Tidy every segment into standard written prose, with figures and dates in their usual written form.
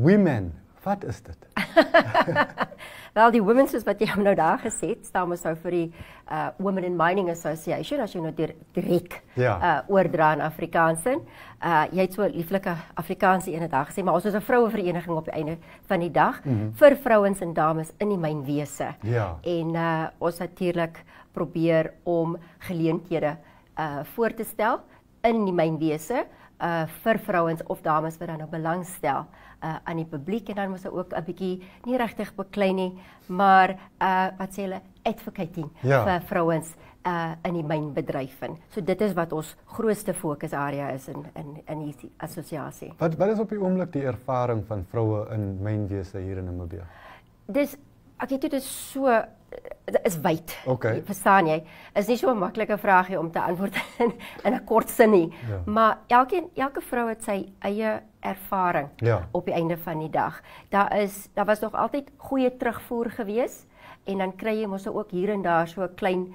women, wat is dit? Wel, die women soos wat jy nou daar gesê het, staan ons nou vir die Women in Mining Association, as jy nou direk oordra in Afrikaans in. Jy het so lieflike Afrikaanse ene dag gesê, maar ons is 'n vrouevereniging op die einde van die dag vir vrouens en dames in die mynwese. Ja. En ons natuurlik probeer om geleenthede voor te stel in die mynwese vir vrouens of dames wat dan nou belangstel aan die publiek, en dan moes hy ook 'n bietjie nie regtig beklei nie, maar wat sê hulle, advocating vir vrouens in die mynbedryf. So dit is wat ons grootste fokusarea is in die assosiasie. Wat is op die oomblik die ervaring van vroue in mynwese hier in Namibië? Dis dit is so, dit is wyd. Okay. Verstaan jy? Is nie so 'n maklike vraagie om te antwoord in 'n kort sin nie. Ja. Maar elke vrou het sy eie ervaring op die einde van die dag. Daar was nog altyd goeie terugvoer gewees, en dan kry jy mos ook hier en daar so 'n klein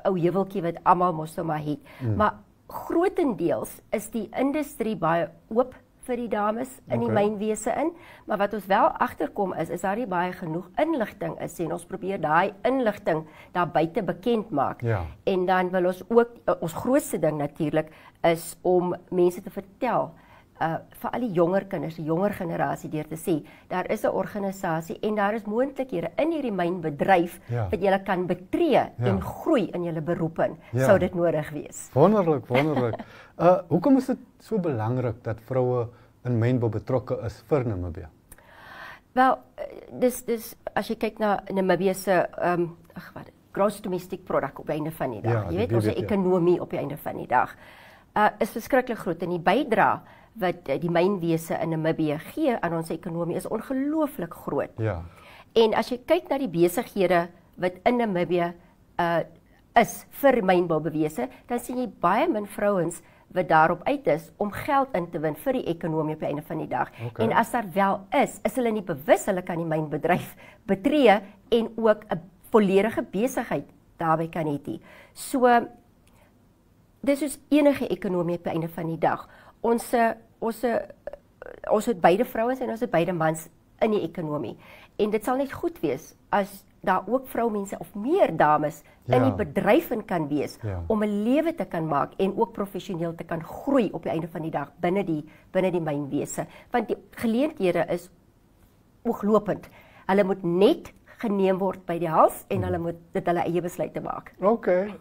ou heuweltjie wat almal mos nou maar het. Maar grootendeels is die industrie baie oop vir die dames in die mynwese in, maar wat ons wel agterkom is daar nie baie genoeg inligting is, en ons probeer daai inligting daar buite bekend maak. En dan wil ons ook, ons grootste ding natuurlik is om mense te vertel, vir al die jonger kinders, die jonger generasie, deur te sê, daar is 'n organisasie en daar is moontlikhede in hierdie mynbedryf wat julle kan betree en groei in julle beroep in, sou dit nodig wees. Wonderlik, wonderlik. Hoekom is dit so belangrik dat vroue in mynbou betrokke is vir Namibië? Wel, dis as jy kyk na Namibië se gross domestic product op die einde van die dag. Jy weet, ons ekonomie op die einde van die dag is verskriklik groot, en die bydrae wat die mynwese in Namibië gee aan ons ekonomie is ongelooflik groot. En as jy kyk na die besighede wat in Namibië is vir mynboubewese, dan sien jy baie min vrouens wat daarop uit is om geld in te win vir die ekonomie op die einde van die dag. En as daar wel is hulle nie bewus hulle kan die mynbedryf betree en ook 'n volledige besigheid daarby kan hê. So dis is enige ekonomie op die einde van die dag. Ons het beide vrouens en ons het beide mans in die ekonomie. En dit sal net goed wees as daar ook vroumense of meer dames in die bedryf in kan wees om 'n lewe te kan maak en ook professioneel te kan groei op die einde van die dag binne die mynwese. Want die geleenthede is ooglopend. Hulle moet net geneem word by die hals en hulle moet dit hulle eie besluite maak. Okay.